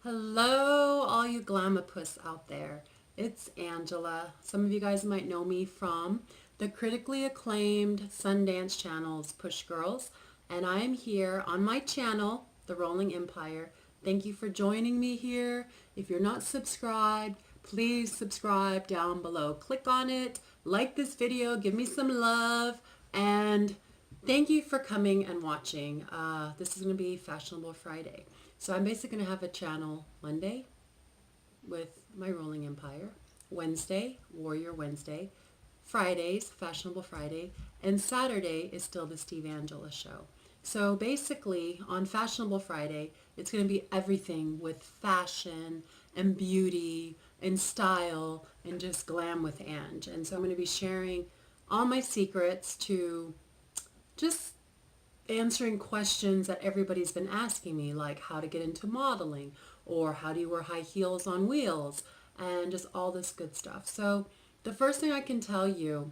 Hello, all you glamapus out there. It's Angela. Some of you guys might know me from the critically acclaimed Sundance channels Push Girls, and I am here on my channel, The Rolling Empire. Thank you for joining me here. If you're not subscribed, please subscribe down below. Click on it, like this video, give me some love, and thank you for coming and watching. This is going to be Fashionable Friday. So I'm basically going to have a channel Monday with my Rolling Empire, Wednesday, Warrior Wednesday, Fridays, Fashionable Friday, and Saturday is still the Steve Angela show. So basically on Fashionable Friday, it's going to be everything with fashion and beauty and style and just glam with Ange. And so I'm going to be sharing all my secrets to just answering questions that everybody's been asking me, like how to get into modeling or how do you wear high heels on wheels and just all this good stuff. So the first thing I can tell you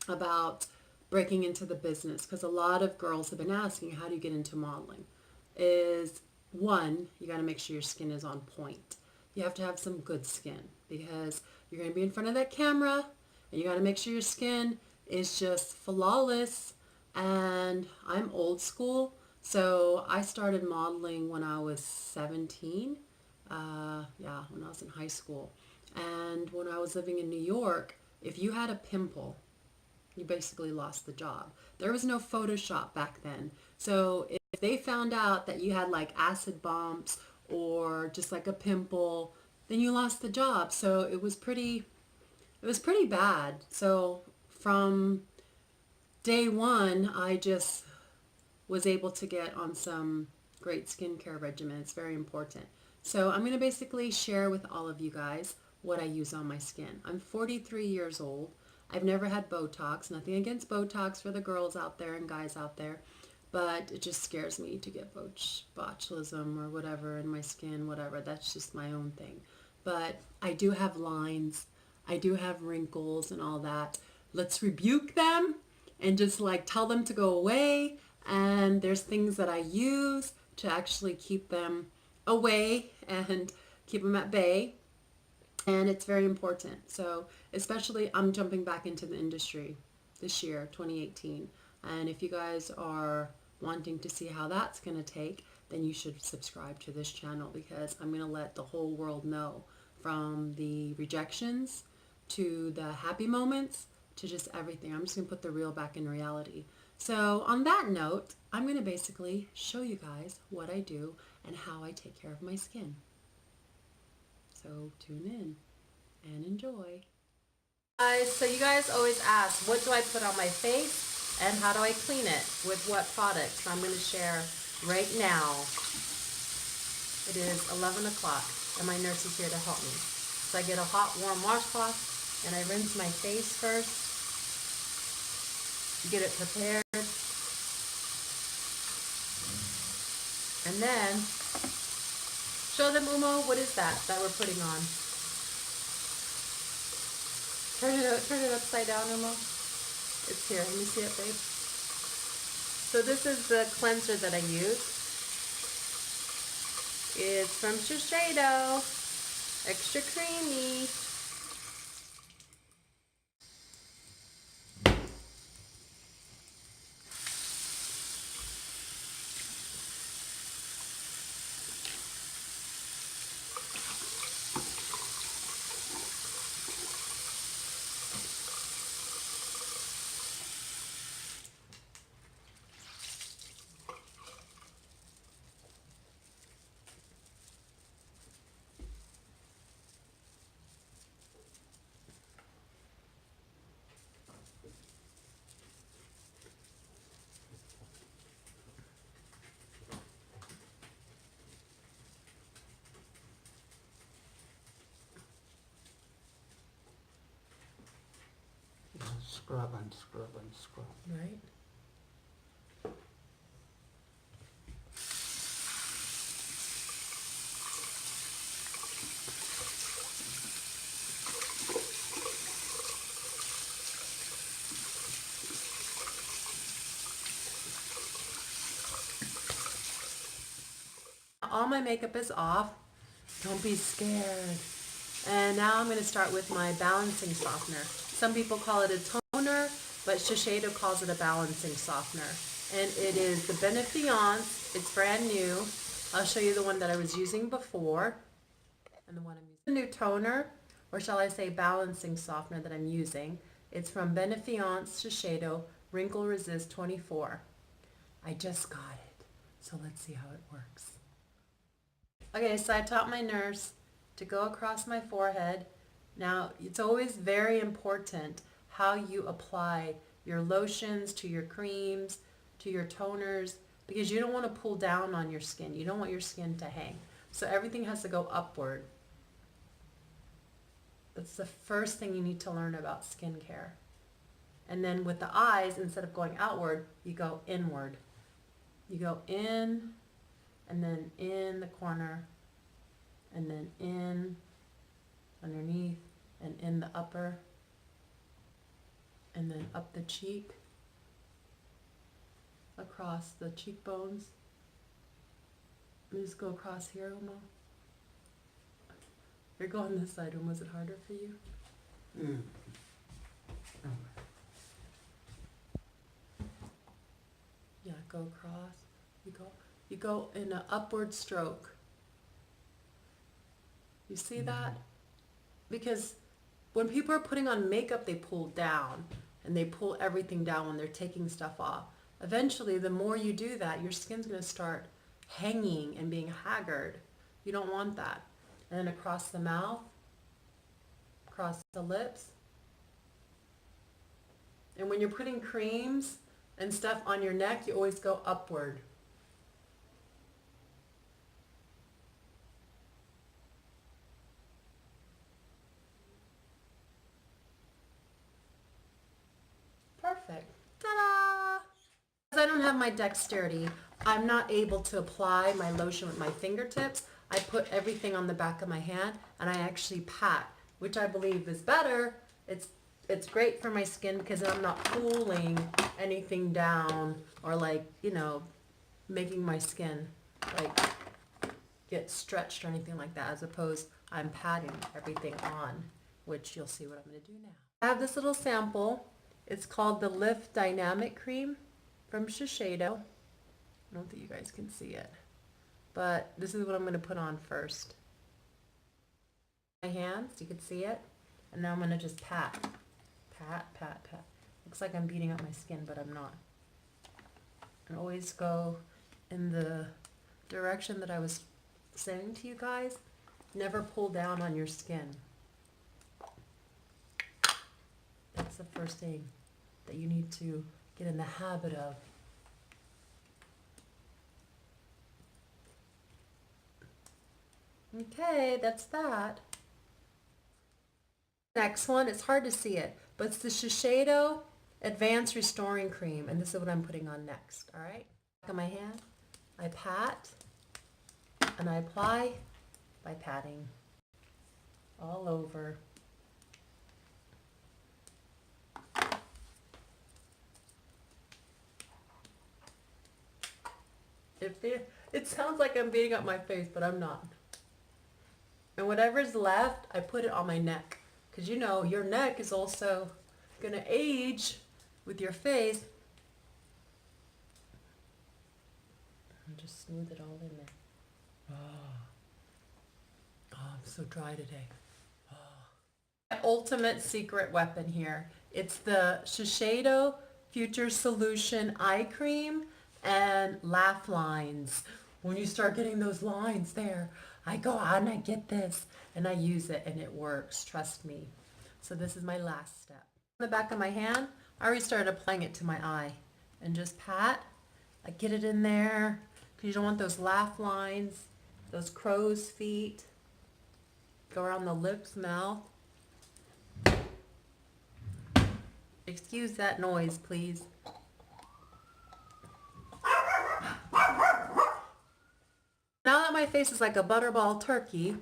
about breaking into the business, because a lot of girls have been asking how do you get into modeling, is one, you got to make sure your skin is on point. You have to have some good skin because you're going to be in front of that camera and you got to make sure your skin is just flawless. And I'm old school, so I started modeling when I was 17, when I was in high school. And when I was living in New York, if you had a pimple, you basically lost the job. There was no Photoshop back then. So if they found out that you had like acid bumps or just like a pimple, then you lost the job. So it was pretty bad. So from day one, I just was able to get on some great skincare regimen. It's very important. So I'm going to basically share with all of you guys what I use on my skin. I'm 43 years old. I've never had Botox. Nothing against Botox for the girls out there and guys out there, but it just scares me to get botulism or whatever in my skin, whatever. That's just my own thing. But I do have lines. I do have wrinkles and all that. Let's rebuke them and just like tell them to go away. And there's things that I use to actually keep them away and keep them at bay. And it's very important. So especially I'm jumping back into the industry this year, 2018. And if you guys are wanting to see how that's going to take, then you should subscribe to this channel because I'm going to let the whole world know, from the rejections to the happy moments to just everything. I'm just going to put the real back in reality. So on that note, I'm going to basically show you guys what I do and how I take care of my skin. So tune in and enjoy. Guys, so you guys always ask, what do I put on my face and how do I clean it with what products? So I'm going to share right now. It is 11 o'clock and my nurse is here to help me. So I get a hot, warm washcloth and I rinse my face first. Get it prepared. And then show them, Umo, what is that we're putting on? Turn it upside down, Umo. It's here. Let me see it, babe. So this is the cleanser that I use. It's from Shiseido. Extra creamy. Scrub and scrub and scrub. Right. all my makeup is off. Don't be scared. And now I'm going to start with my balancing softener. Some people call it a toner, but Shiseido calls it a balancing softener. And it is the Benefiance. It's brand new. I'll show you the one that I was using before. And the one I'm using. The new toner, or shall I say balancing softener that I'm using. It's from Benefiance Shiseido Wrinkle Resist 24. I just got it. So let's see how it works. Okay, so I taught my nurse to go across my forehead. Now, it's always very important how you apply your lotions to your creams, to your toners, because you don't want to pull down on your skin. You don't want your skin to hang. So everything has to go upward. That's the first thing you need to learn about skincare. And then with the eyes, instead of going outward, you go inward. You go in, and then in the corner, and then in underneath, and in the upper, and then up the cheek, across the cheekbones. Let me just go across here, Uma. You're going this side, Uma. Was it harder for you? Yeah, go across. You go in an upward stroke. You see that? Because when people are putting on makeup, they pull down, and they pull everything down when they're taking stuff off. Eventually, the more you do that, your skin's going to start hanging and being haggard. You don't want that. And then across the mouth, across the lips. And when you're putting creams and stuff on your neck, you always go upward. Perfect. Ta-da! Because I don't have my dexterity, I'm not able to apply my lotion with my fingertips. I put everything on the back of my hand, and I actually pat, which I believe is better. It's great for my skin because I'm not pulling anything down or making my skin get stretched or anything like that, as opposed I'm patting everything on, which you'll see what I'm going to do now. I have this little sample. It's called the Lift Dynamic Cream from Shiseido. I don't think you guys can see it, but this is what I'm going to put on first. My hands, you can see it, and now I'm going to just pat. Pat, pat, pat. Looks like I'm beating up my skin, but I'm not. And always go in the direction that I was saying to you guys. Never pull down on your skin. That's the first thing that you need to get in the habit of. Okay, that's that. Next one, it's hard to see it, but it's the Shiseido Advanced Restoring Cream, and this is what I'm putting on next, all right? Back of my hand, I pat, and I apply by patting all over. It sounds like I'm beating up my face, but I'm not. And whatever's left, I put it on my neck. Because your neck is also going to age with your face. And just smooth it all in there. Oh, I'm so dry today. My ultimate secret weapon here. It's the Shiseido Future Solution Eye Cream and Laugh Lines. When you start getting those lines there, I go out and I get this and I use it and it works, trust me. So this is my last step. On the back of my hand, I already started applying it to my eye and just pat. I get it in there because you don't want those laugh lines, those crow's feet. Go around the lips, mouth. Excuse that noise, please. Now that my face is like a butterball turkey,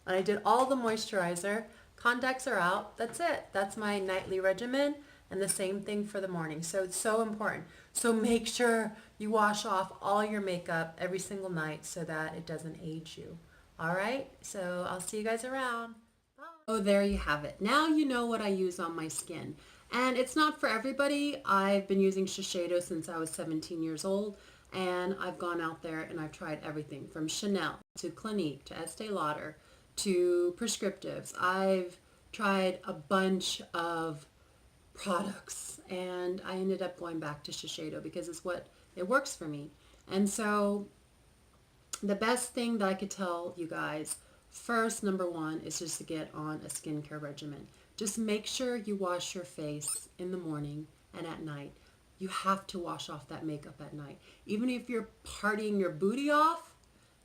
and I did all the moisturizer, contacts are out, that's it. That's my nightly regimen, and the same thing for the morning. So it's so important. So make sure you wash off all your makeup every single night so that it doesn't age you. All right, so I'll see you guys around. Bye. Oh, there you have it. Now you know what I use on my skin. And it's not for everybody. I've been using Shiseido since I was 17 years old. And I've gone out there and I've tried everything from Chanel to Clinique to Estee Lauder to prescriptives. I've tried a bunch of products and I ended up going back to Shiseido because it works for me. And so the best thing that I could tell you guys, first, number one, is just to get on a skincare regimen. Just make sure you wash your face in the morning and at night. You have to wash off that makeup at night. Even if you're partying your booty off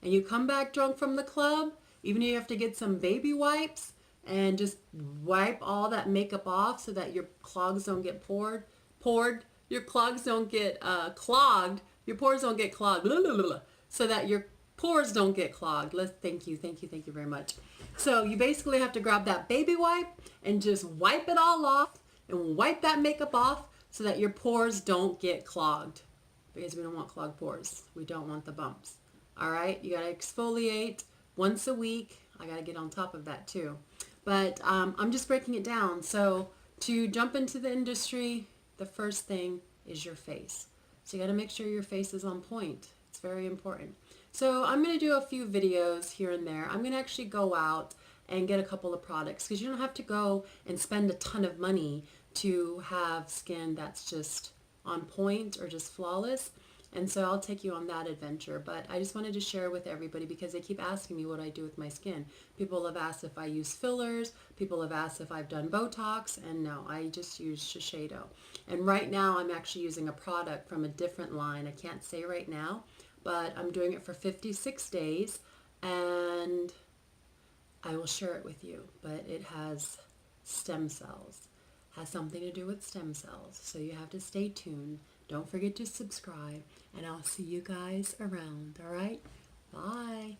and you come back drunk from the club, even if you have to get some baby wipes and just wipe all that makeup off so that your clogs don't get poured, your clogs don't get clogged, your pores don't get clogged, blah, blah, blah, blah, so that your pores don't get clogged. Thank you very much. So you basically have to grab that baby wipe and just wipe it all off and wipe that makeup off so that your pores don't get clogged, because we don't want clogged pores. We don't want the bumps. All right, you got to exfoliate once a week. I got to get on top of that too. But I'm just breaking it down. So to jump into the industry, the first thing is your face. So you got to make sure your face is on point. It's very important. So I'm going to do a few videos here and there. I'm going to actually go out and get a couple of products because you don't have to go and spend a ton of money to have skin that's just on point or just flawless. And so I'll take you on that adventure. But I just wanted to share with everybody because they keep asking me what I do with my skin. People have asked if I use fillers. People have asked if I've done Botox. And no, I just use Shiseido. And right now I'm actually using a product from a different line. I can't say right now, but I'm doing it for 56 days. And I will share it with you. But it has stem cells. Has something to do with stem cells. So you have to stay tuned. Don't forget to subscribe, and I'll see you guys around, all right? Bye.